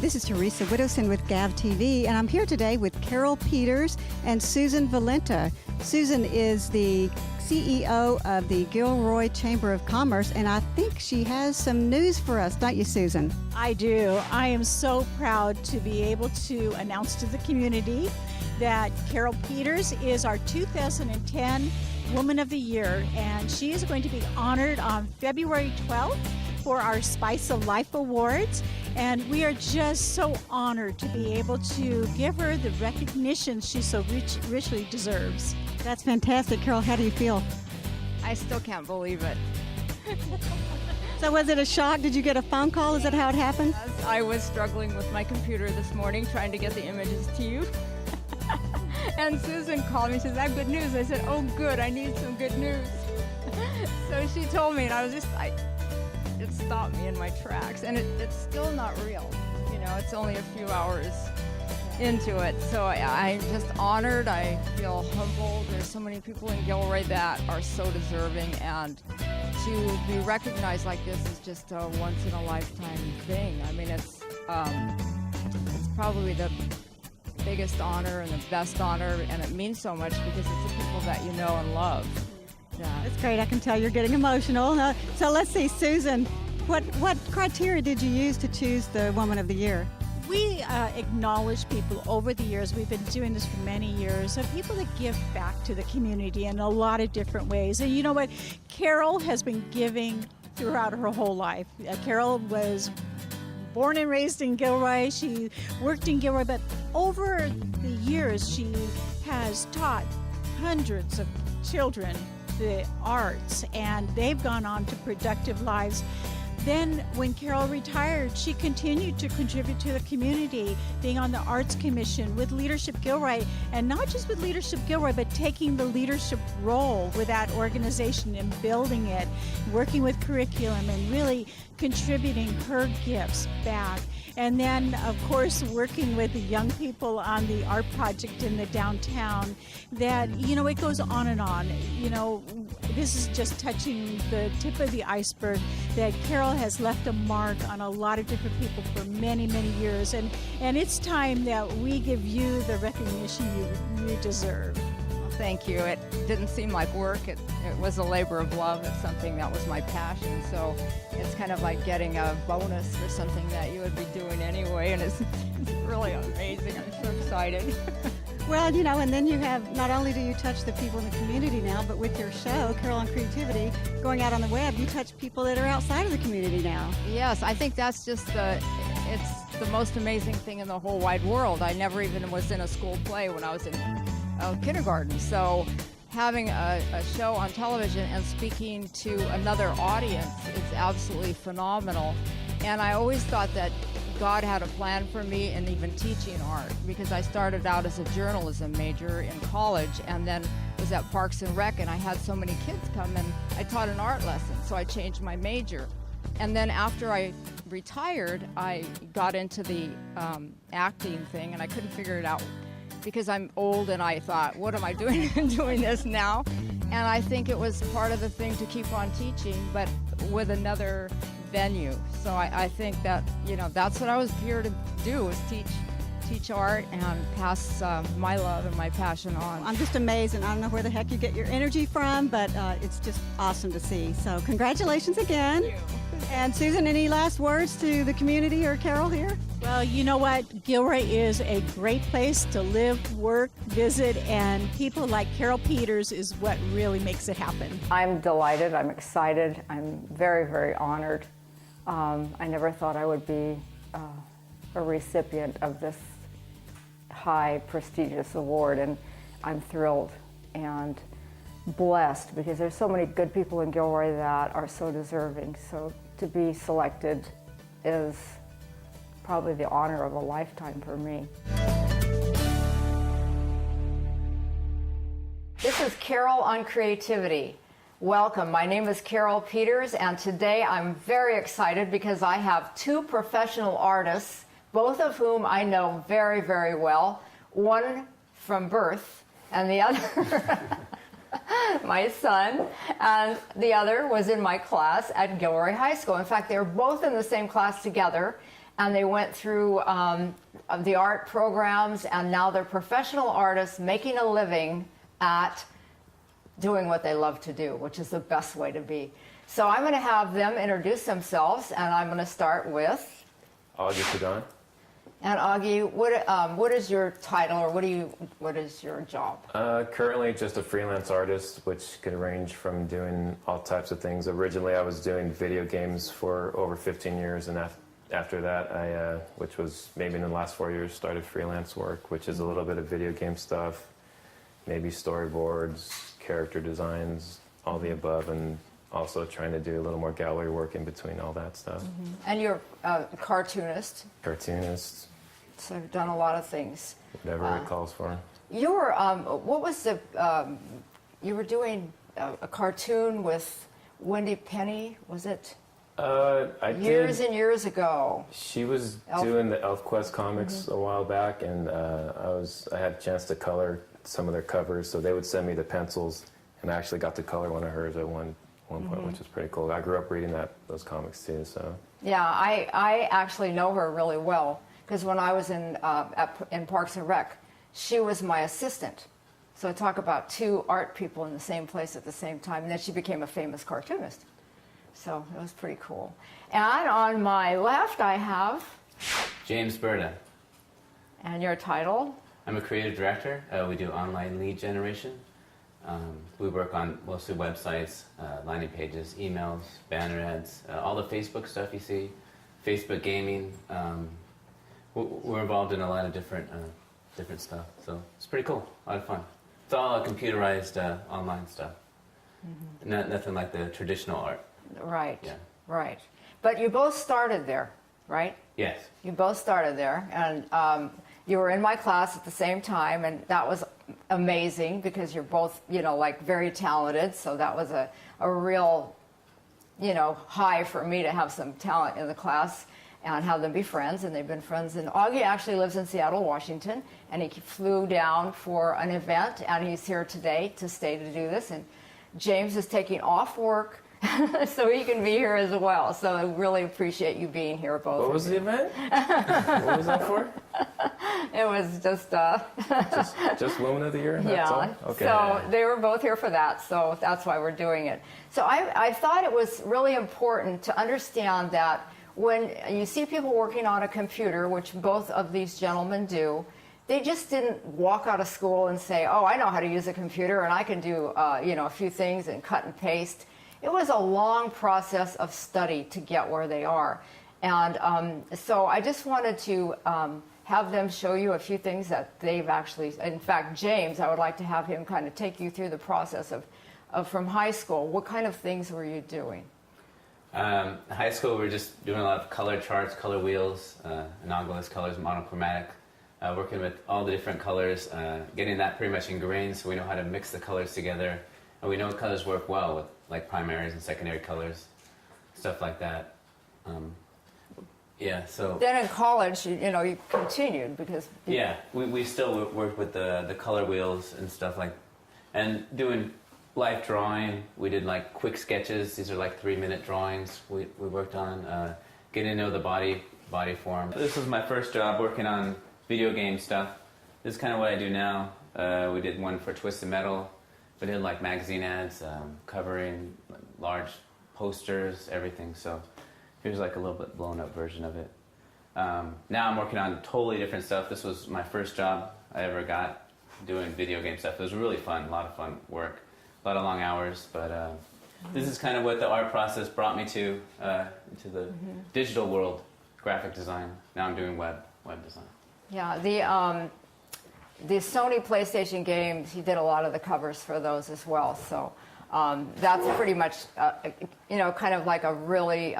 this is Teresa Widowson with GAV TV, and I'm here today with Carol Peters and Susan Valenta. Susan is the CEO of the Gilroy Chamber of Commerce, and I think she has some news for us, don't you, Susan? I do. I am so proud to be able to announce to the community that Carol Peters is our 2010 Woman of the Year, and she is going to be honored on February 12th for our Spice of Life Awards, and we are just so honored to be able to give her the recognition she so richly deserves. That's fantastic. Carol, how do you feel? I still can't believe it. So was it a shock? Did you get a phone call? Is that how it happened? Yes, I was struggling with my computer this morning trying to get the images to you. And Susan called me, she says, I have good news. I said, oh good, I need some good news. So she told me, and I was just, it stopped me in my tracks. And it's still not real. You know, it's only a few hours into it. So I'm just honored. I feel humbled. There's so many people in Gilroy that are so deserving, and to be recognized like this is just a once-in-a-lifetime thing. I mean, it's probably the biggest honor and the best honor, and it means so much because it's the people that you know and love. That's great. I can tell you're getting emotional. So let's see, Susan, what criteria did you use to choose the Woman of the Year? We acknowledge people over the years. We've been doing this for many years, of people that give back to the community in a lot of different ways. And you know what? Carol has been giving throughout her whole life. Carol was born and raised in Gilroy. She worked in Gilroy, but over the years, she has taught hundreds of children the arts, and they've gone on to productive lives. Then when Carol retired, she continued to contribute to the community, being on the Arts Commission with Leadership Gilroy, and not just with Leadership Gilroy, but taking the leadership role with that organization and building it, working with curriculum and really contributing her gifts back. And then, of course, working with the young people on the art project in the downtown, that, you know, it goes on and on. You know, this is just touching the tip of the iceberg, that Carol has left a mark on a lot of different people for many, many years. And it's time that we give you the recognition you deserve. Thank you. It didn't seem like work. It was a labor of love. It's something that was my passion. So it's kind of like getting a bonus for something that you would be doing anyway. And it's really amazing. I'm so excited. Well, you know, and then you have, not only do you touch the people in the community now, but with your show, Carol on Creativity, going out on the web, you touch people that are outside of the community now. Yes, I think that's just it's the most amazing thing in the whole wide world. I never even was in a school play when I was in kindergarten. So having a show on television and speaking to another audience is absolutely phenomenal. And I always thought that God had a plan for me in even teaching art, because I started out as a journalism major in college and then was at Parks and Rec, and I had so many kids come and I taught an art lesson, so I changed my major. And then after I retired, I got into the acting thing, and I couldn't figure it out because I'm old, and I thought, what am I doing doing this now? And I think it was part of the thing to keep on teaching, but with another venue. So I think that, you know, that's what I was here to do, is teach art and pass my love and my passion on. I'm just amazed, and I don't know where the heck you get your energy from, but it's just awesome to see. So congratulations again. Thank you. And Susan, any last words to the community or Carol here? Well, you know what? Gilroy is a great place to live, work, visit, and people like Carol Peters is what really makes it happen. I'm delighted. I'm excited. I'm very, very honored. I never thought I would be a recipient of this high, prestigious award, and I'm thrilled and blessed because there's so many good people in Gilroy that are so deserving. So to be selected is probably the honor of a lifetime for me. This is Carol on Creativity. Welcome. My name is Carol Peters, and today I'm very excited because I have two professional artists, both of whom I know very, very well. One from birth, and the other my son, and the other was in my class at Gilroy High School. In fact, they were both in the same class together, and they went through the art programs, and now they're professional artists making a living at doing what they love to do, which is the best way to be. So I'm going to have them introduce themselves, and I'm going to start with Augie Pagan. And Augie, what is your title, or what is your job? Currently just a freelance artist, which could range from doing all types of things. Originally I was doing video games for over 15 years, and after that I, which was maybe in the last 4 years, started freelance work, which is a little bit of video game stuff, maybe storyboards, character designs, all the above, and also trying to do a little more gallery work in between all that stuff. And you're a cartoonist. Cartoonist, So you've done a lot of things. whatever it calls for. You were, what was the, you were doing a cartoon with Wendy Penny, was it? I Years did. and years ago. She was Elf. doing the ElfQuest comics a while back, and I had a chance to color some of their covers, so they would send me the pencils, and I actually got to color one of hers at one point, which was pretty cool. I grew up reading those comics too, so. Yeah, I actually know her really well, because when I was in Parks and Rec, she was my assistant. So talk about two art people in the same place at the same time, and then she became a famous cartoonist. So it was pretty cool. And on my left, I have, James Berta. and your title? I'm a creative director. We do online lead generation. We work on mostly websites, landing pages, emails, banner ads, all the Facebook stuff you see, Facebook gaming. We're involved in a lot of different stuff, so it's pretty cool, a lot of fun. It's all computerized online stuff. Nothing like the traditional art. Right, Yeah. right. But you both started there, right? Yes. You both started there, and you were in my class at the same time, and that was amazing because you're both, like very talented. So that was a real, high for me to have some talent in the class and have them be friends, and they've been friends. And Augie actually lives in Seattle, Washington, and he flew down for an event, and he's here today to stay to do this. And James is taking off work so he can be here as well. So I really appreciate you being here, both. What was the event? What was that for? It was just Just Woman of the Year? That's yeah. all? Okay. So they were both here for that, so that's why we're doing it. So I thought it was really important to understand that when you see people working on a computer, which both of these gentlemen do, they just didn't walk out of school and say, oh, I know how to use a computer and I can do a few things and cut and paste. It was a long process of study to get where they are. And so I just wanted to have them show you a few things that they've actually, in fact, James, I would like to have him kind of take you through the process of from high school. What kind of things were you doing? High school, we were just doing a lot of color charts, color wheels, analogous colors, monochromatic, working with all the different colors, getting that pretty much ingrained so we know how to mix the colors together. And we know what colors work well with like primaries and secondary colors, stuff like that. Yeah, so... Then in college, you continued because... Yeah, we still worked with the color wheels and stuff like... And doing life drawing, we did like quick sketches. These are like 3-minute drawings we worked on, getting to know the body form. This was my first job working on video game stuff. This is kind of what I do now. We did one for Twisted Metal. We did like magazine ads, covering large posters, everything. So here's like a little bit blown up version of it. Now I'm working on totally different stuff. This was my first job I ever got doing video game stuff. It was really fun, a lot of fun work, a lot of long hours. But this is kind of what the art process brought me to, into the digital world, graphic design. Now I'm doing web design. Yeah, the Sony PlayStation games, he did a lot of the covers for those as well. So that's pretty much, kind of like a really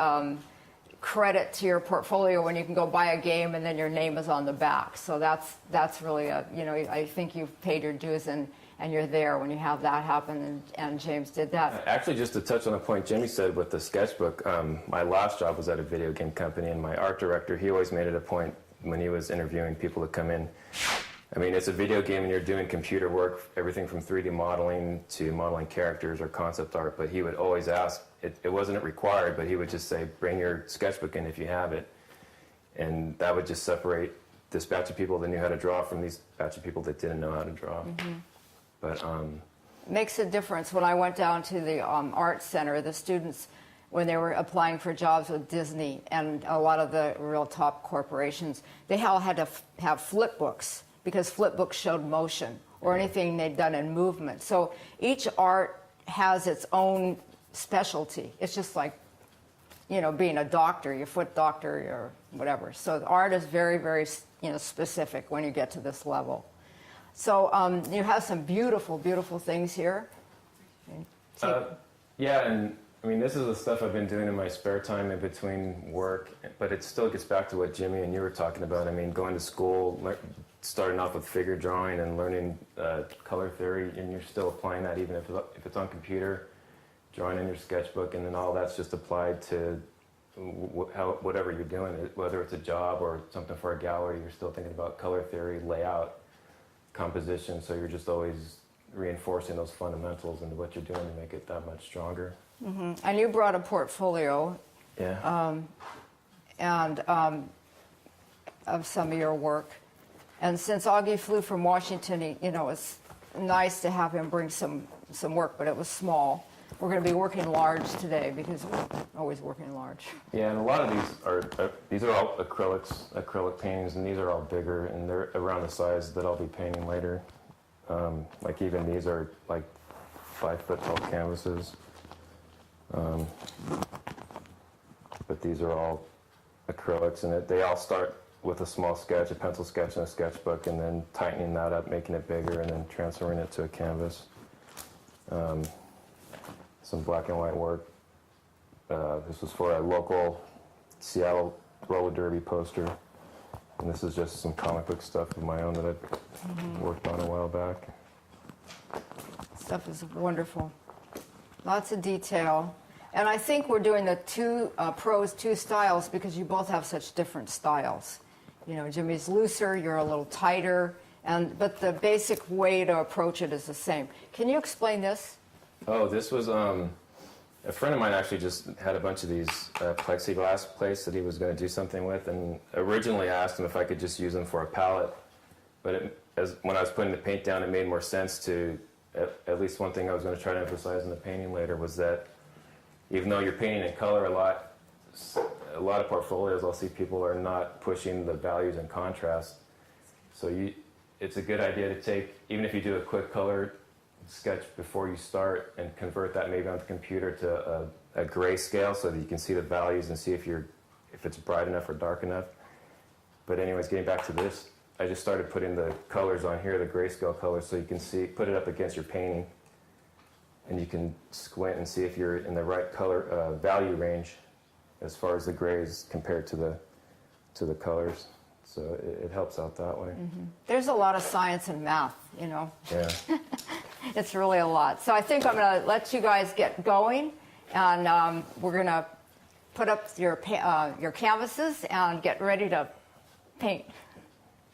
credit to your portfolio when you can go buy a game and then your name is on the back. So that's really I think you've paid your dues and you're there when you have that happen. And James did that. Actually, just to touch on a point Jimmy said with the sketchbook, my last job was at a video game company, and my art director, he always made it a point when he was interviewing people to come in. I mean, it's a video game and you're doing computer work, everything from 3D modeling to modeling characters or concept art, but he would always ask, it wasn't required, but he would just say, bring your sketchbook in if you have it. And that would just separate this batch of people that knew how to draw from these batch of people that didn't know how to draw. But Makes a difference. When I went down to the art center, the students, when they were applying for jobs with Disney and a lot of the real top corporations, they all had to have flip books because flip books showed motion or anything they'd done in movement. So each art has its own specialty. It's just like, you know, being a doctor, your foot doctor or whatever. So the art is very, very, you know, specific when you get to this level. So you have some beautiful, beautiful things here. yeah, and I mean, this is the stuff I've been doing in my spare time in between work, but it still gets back to what Jimmy and you were talking about. I mean, going to school, starting off with figure drawing and learning color theory, and you're still applying that even if it's on computer, drawing in your sketchbook, and then all that's just applied to whatever you're doing, whether it's a job or something for a gallery, you're still thinking about color theory, layout, composition, so you're just always reinforcing those fundamentals into what you're doing to make it that much stronger. And you brought a portfolio Yeah. Of some of your work. And since Augie flew from Washington, you know, it's nice to have him bring some work, but it was small. We're going to be working large today because we're always working large. Yeah, and a lot of these are all acrylic paintings, and these are all bigger, and they're around the size that I'll be painting later. Like even these are like 5 foot tall canvases. But these are all acrylics, and they all start with a small sketch, a pencil sketch in a sketchbook, and then tightening that up, making it bigger, and then transferring it to a canvas. Some black and white work. This was for a local Seattle roller derby poster, and this is just some comic book stuff of my own that I've worked on a while back. Stuff is wonderful. Lots of detail. And I think we're doing the two styles because you both have such different styles. You know, Jimmy's looser, you're a little tighter, but the basic way to approach it is the same. Can you explain this? Oh, this was a friend of mine actually just had a bunch of these plexiglass plates that he was going to do something with, and originally I asked him if I could just use them for a palette, but when I was putting the paint down, it made more sense to, at least one thing I was going to try to emphasize in the painting later was that even though you're painting in color a lot of portfolios I'll see people are not pushing the values in contrast, so it's a good idea to take, even if you do a quick color sketch before you start and convert that maybe on the computer to a grayscale so that you can see the values and see if it's bright enough or dark enough. But anyways, getting back to this, I just started putting the colors on here, the grayscale colors, so you can put it up against your painting, and you can squint and see if you're in the right color value range as far as the grays compared to the colors. So it helps out that way. There's a lot of science and math, you know. Yeah. It's really a lot. So I think I'm going to let you guys get going, and we're going to put up your canvases and get ready to paint.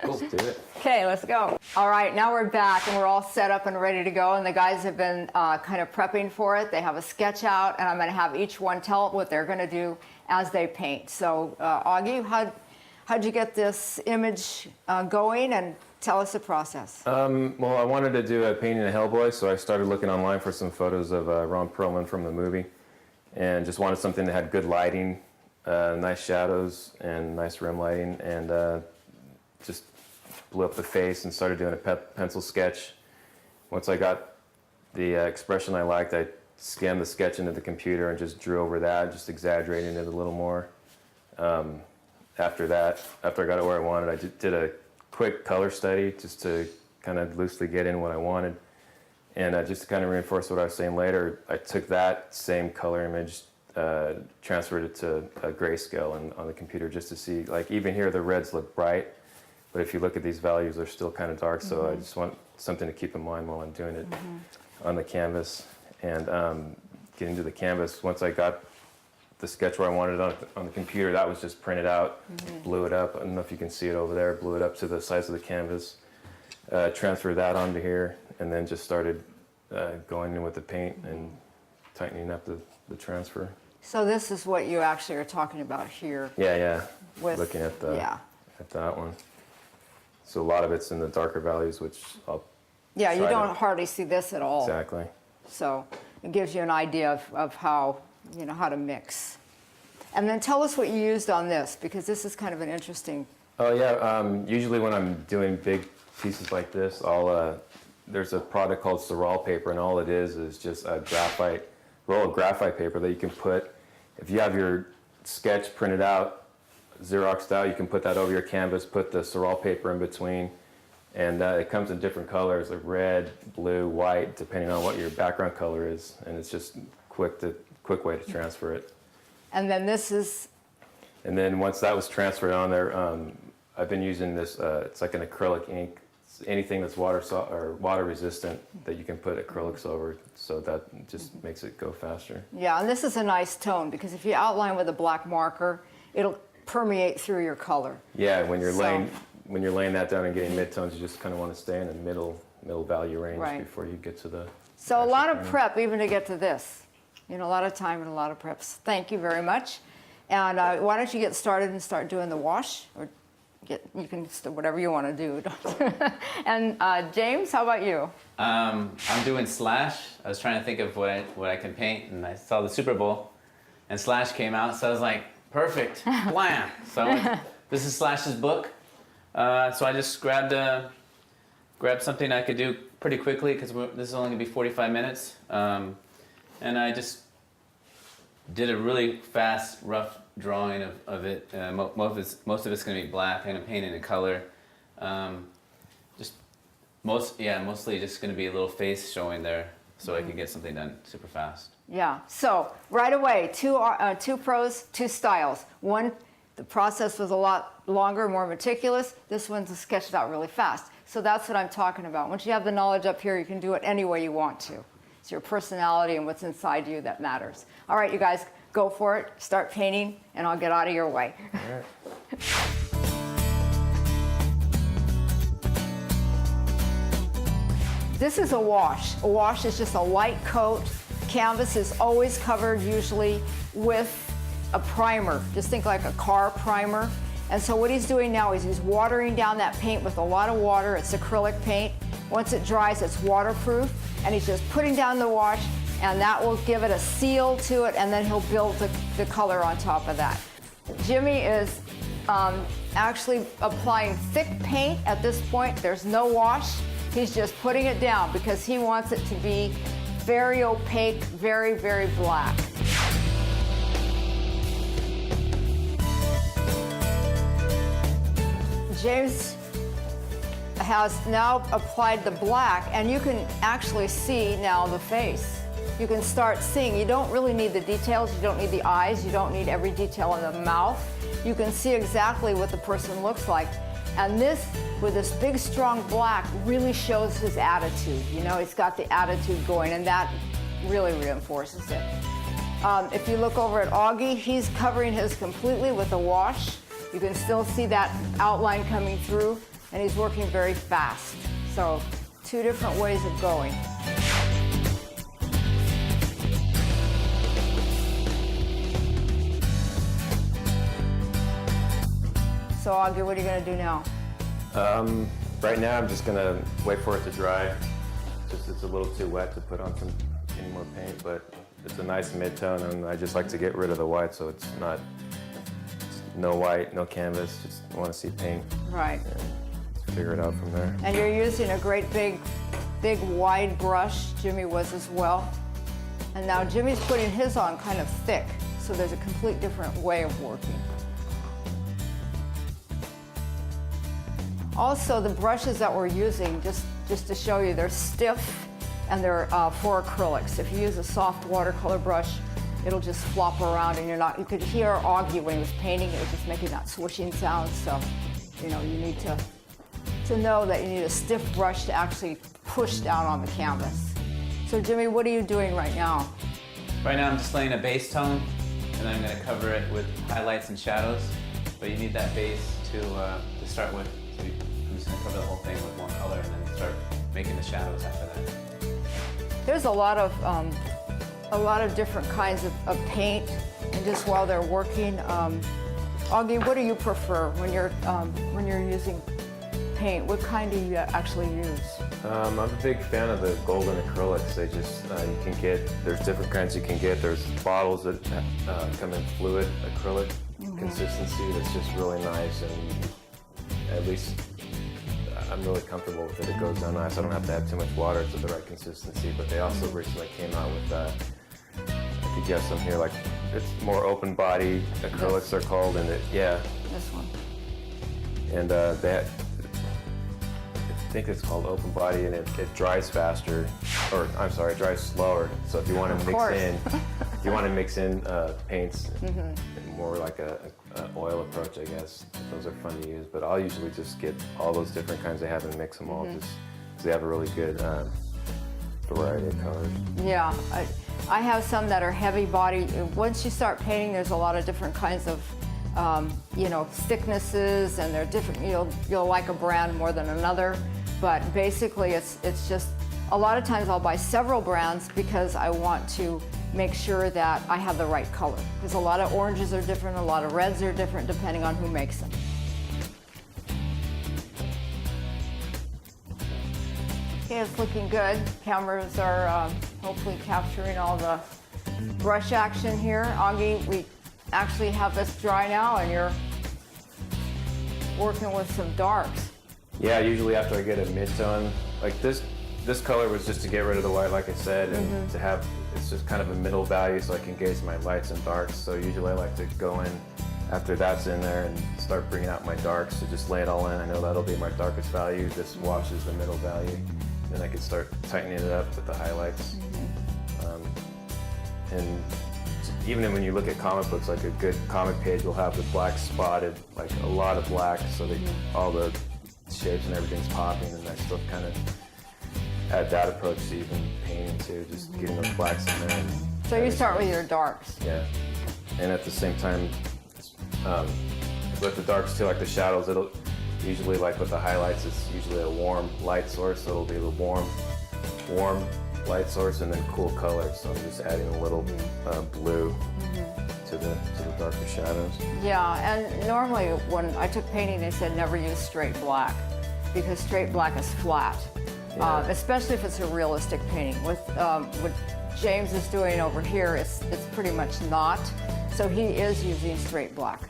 Cool. Do it. Okay, let's go. All right, now we're back, and we're all set up and ready to go, and the guys have been kind of prepping for it. They have a sketch out, and I'm going to have each one tell what they're going to do as they paint. So, Augie, how'd you get this image going, and tell us the process. Well, I wanted to do a painting of Hellboy, so I started looking online for some photos of Ron Perlman from the movie, and just wanted something that had good lighting, nice shadows, and nice rim lighting, and just blew up the face and started doing a pencil sketch. Once I got the expression I liked, I scanned the sketch into the computer and just drew over that, just exaggerating it a little more. After that, after I got it where I wanted, I did a quick color study just to kind of loosely get in what I wanted. And just to kind of reinforce what I was saying later, I took that same color image, transferred it to a grayscale on the computer just to see, like even here the reds look bright, but if you look at these values, they're still kind of dark, so I just want something to keep in mind while I'm doing it on the canvas. And getting to the canvas, once I got the sketch where I wanted it on the computer, that was just printed out, blew it up. I don't know if you can see it over there, blew it up to the size of the canvas, transferred that onto here, and then just started going in with the paint and tightening up the transfer. So this is what you actually are talking about here. Yeah. With, Looking at yeah. at that one. So a lot of it's in the darker values, which I'll Yeah, you try don't to- hardly see this at all. Exactly. So it gives you an idea of how, how to mix. And then tell us what you used on this, because this is kind of an interesting. Oh yeah. Usually when I'm doing big pieces like this, there's a product called Ceral paper, and all it is just a roll of graphite paper that you can put. If you have your sketch printed out, Xeroxed out, you can put that over your canvas, put the Ceral paper in between, and it comes in different colors, like red, blue, white, depending on what your background color is, and it's just quick way to transfer it. And then this is. And then once that was transferred on there, I've been using this. It's like an acrylic ink. It's anything that's water resistant that you can put acrylics over, so that just makes it go faster. Yeah, and this is a nice tone, because if you outline with a black marker, it'll permeate through your color. Yeah, when you're laying that down and getting midtones, you just kind of want to stay in the middle value range Right. before you get to the. So a lot of actual prep even to get to this. A lot of time and a lot of preps. Thank you very much. And why don't you get started and start doing the wash, or you can whatever you want to do. And James, how about you? I'm doing Slash. I was trying to think of what I can paint, and I saw the Super Bowl, and Slash came out, so I was like, perfect, blam. So this is Slash's book. So I just grabbed something I could do pretty quickly, because this is only gonna be 45 minutes, and I just did a really fast, rough drawing of it. Most of it's gonna be black. I'm gonna paint it in color. Mostly just gonna be a little face showing there, so I can get something done super fast. Yeah. So right away, two pros, two styles. One, the process was a lot longer, more meticulous. This one's sketched out really fast. So that's what I'm talking about. Once you have the knowledge up here, you can do it any way you want to. It's your personality and what's inside you that matters. All right, you guys, go for it. Start painting, and I'll get out of your way. All right. This is a wash. A wash is just a light coat. Canvas is always covered usually with a primer. Just think like a car primer. And so what he's doing now is he's watering down that paint with a lot of water. It's acrylic paint. Once it dries, it's waterproof. And he's just putting down the wash, and that will give it a seal to it, and then he'll build the color on top of that. Jimmy is actually applying thick paint at this point. There's no wash. He's just putting it down because he wants it to be very opaque, very, very black. James has now applied the black, and you can actually see now the face. You can start seeing. You don't really need the details. You don't need the eyes. You don't need every detail in the mouth. You can see exactly what the person looks like. And this, with this big, strong black, really shows his attitude. He's got the attitude going, and that really reinforces it. If you look over at Augie, he's covering his completely with a wash. You can still see that outline coming through, and he's working very fast. So, two different ways of going. So, Augie, what are you going to do now? Right now, I'm just gonna wait for it to dry. It's a little too wet to put on any more paint, but it's a nice mid-tone, and I just like to get rid of the white, so it's no white, no canvas. Just want to see paint. Right. And figure it out from there. And you're using a great big wide brush. Jimmy was as well. And now Jimmy's putting his on kind of thick, so there's a complete different way of working. Also, the brushes that we're using, just to show you, they're stiff, and they're for acrylics. If you use a soft watercolor brush, it'll just flop around, and you could hear Augie when he was painting, it was just making that swishing sound. So, you need to know that you need a stiff brush to actually push down on the canvas. So Jimmy, what are you doing right now? Right now I'm just laying a base tone, and I'm going to cover it with highlights and shadows. But you need that base to start with. So I'm just going to cover the whole thing with one color, and then start making the shadows after that. There's a lot of different kinds of paint. And just while they're working, Augie, what do you prefer when you're using paint? What kind do you actually use? I'm a big fan of the golden acrylics. They just, you can get, there's different kinds you can get. There's bottles that come in fluid acrylic consistency that's just really nice, and at least I'm really comfortable with it. It goes down nice. I don't have to add too much water. It's at the right consistency, but they also recently came out with, I could guess some here, like, it's more open body acrylics they're called, and This one. and that, I think it's called open body, and it dries faster, or I'm sorry, it dries slower. So if you want to mix in, paints, more like a oil approach, I guess. Those are fun to use. But I'll usually just get all those different kinds they have and mix them all, just because they have a really good variety of colors. Yeah, I have some that are heavy body. Once you start painting, there's a lot of different kinds of thicknesses, and they're different. You'll like a brand more than another. But basically, it's just, a lot of times I'll buy several brands because I want to make sure that I have the right color. Because a lot of oranges are different, a lot of reds are different depending on who makes them. Okay, it's looking good. Cameras are hopefully capturing all the brush action here. Augie, we actually have this dry now, and you're working with some darks. Yeah, usually after I get a mid-tone, like this color was just to get rid of the white, like I said, and to have, it's just kind of a middle value so I can gauge my lights and darks. So usually I like to go in after that's in there and start bringing out my darks, so just lay it all in. I know that'll be my darkest value. This washes the middle value. Then I can start tightening it up with the highlights. And even when you look at comic books, like a good comic page will have the black spotted, like a lot of black, so that all the shapes and everything's popping, and I still kind of add that approach to even painting too, just getting those blacks in there. So you start with your darks. Yeah, and at the same time, with the darks too, like the shadows, it'll usually, like with the highlights, it's usually a warm light source, so it'll be the warm light source and then cool colors. So I'm just adding a little blue to the darker shadows. Yeah, and normally when I took painting, they said never use straight black because straight black is flat, especially if it's a realistic painting. With what James is doing over here, it's pretty much not. So he is using straight black.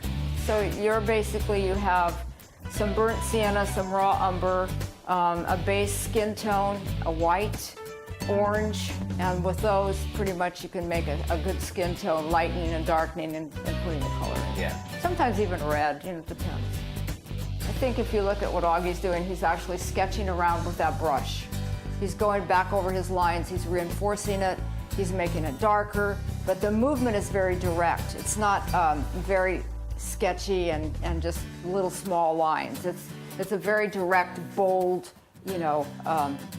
So you're basically, you have some burnt sienna, some raw umber, a base skin tone, a white, orange, and with those, pretty much you can make a good skin tone, lightening and darkening and putting the color in. Yeah. Sometimes even red, it depends. I think if you look at what Augie's doing, he's actually sketching around with that brush. He's going back over his lines, he's reinforcing it, he's making it darker, but the movement is very direct. It's not very sketchy and just little small lines. It's a very direct, bold,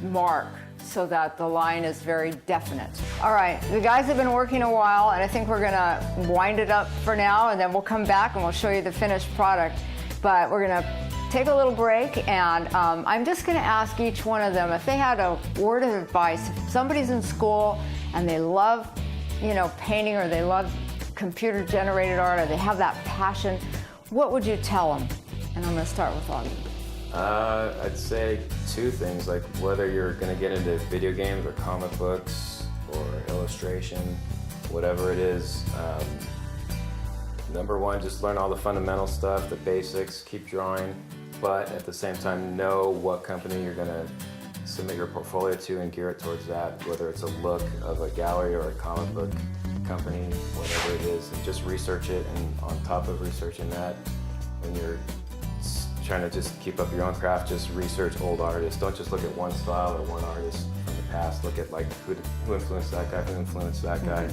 mark, so that the line is very definite. All right, the guys have been working a while, and I think we're gonna wind it up for now, and then we'll come back and we'll show you the finished product. But we're gonna take a little break, and I'm just gonna ask each one of them if they had a word of advice. If somebody's in school and they love, painting, or they love computer-generated art, or they have that passion, what would you tell them? And I'm gonna start with Augie. I'd say two things, like whether you're going to get into video games or comic books or illustration, whatever it is. Number one, just learn all the fundamental stuff, the basics, keep drawing, but at the same time know what company you're going to submit your portfolio to and gear it towards that, whether it's a look of a gallery or a comic book company, whatever it is, and just research it. And on top of researching that, when you're trying to just keep up your own craft, just research old artists. Don't just look at one style or one artist from the past. Look at like who influenced that guy, who influenced that guy,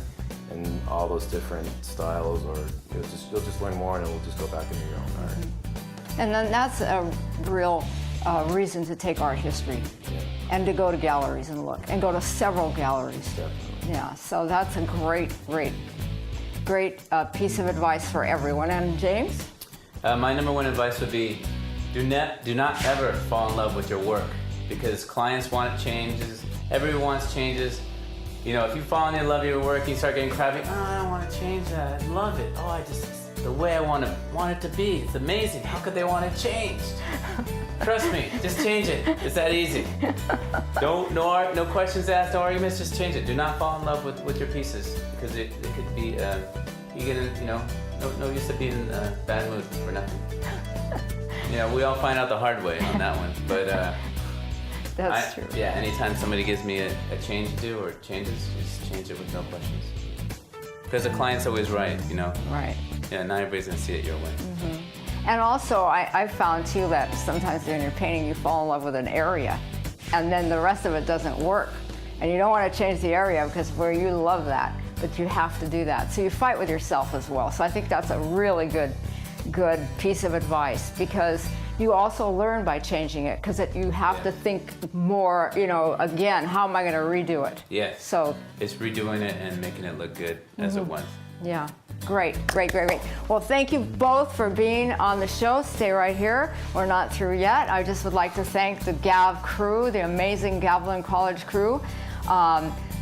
and all those different styles. Or you'll just learn more, and it will just go back into your own art. And then that's a real reason to take art history, and to go to galleries and look, and go to several galleries. Definitely. Yeah. So that's a great piece of advice for everyone. And James? My number one advice would be, do not ever fall in love with your work, because clients want changes, everyone wants changes. You know, if you fall in love with your work, you start getting crabby. Oh, I don't want to change that. I love it. Oh, I just the way I want it to be. It's amazing. How could they want it changed? Trust me, just change it. It's that easy. No questions asked, no arguments. Just change it. Do not fall in love with your pieces because it could be you get in, you know, no use to be in a bad mood for nothing. You know, we all find out the hard way on that one, but. That's true. Yeah, anytime somebody gives me a change to do or changes, just change it with no questions. Because the client's always right, you know? Right. Yeah, not everybody's going to see it your way. And also, I've found too that sometimes when you're painting, you fall in love with an area, and then the rest of it doesn't work. And you don't want to change the area because where you love that, but you have to do that. So you fight with yourself as well. So I think that's a really good piece of advice, because you also learn by changing it, because you have to think more, you know, again, how am I going to redo it? Yes. So it's redoing it and making it look good as it was. yeah, great. Well, thank you both for being on the show. Stay right here. We're not through yet. I just would like to thank the GAV crew, the amazing Gavilan College crew.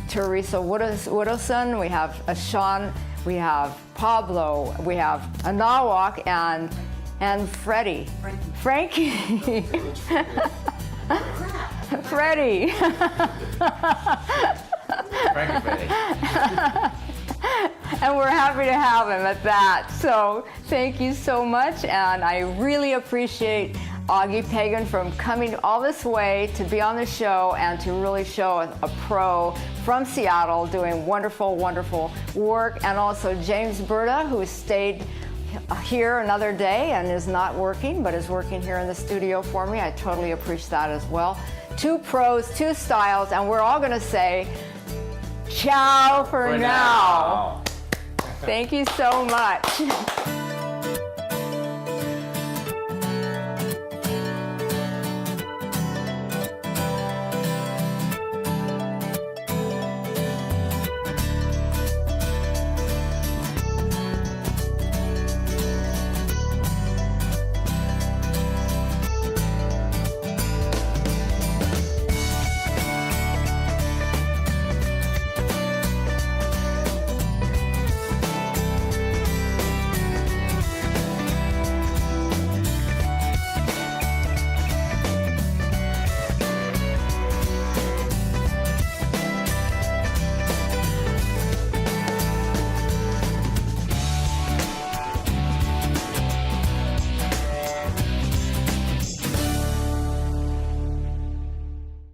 Teresa Woodowson, we have Sean, we have Pablo, we have Anawak, and Freddie. Frankie. Freddie. Frankie Freddie. And we're happy to have him at that. So thank you so much, and I really appreciate Augie Pagan from coming all this way to be on the show and to really show a pro from Seattle doing wonderful, wonderful work, and also James Berta, who stayed here another day and is not working, but is working here in the studio for me. I totally appreciate that as well. Two pros, two styles, and we're all going to say, ciao for now. Thank you so much.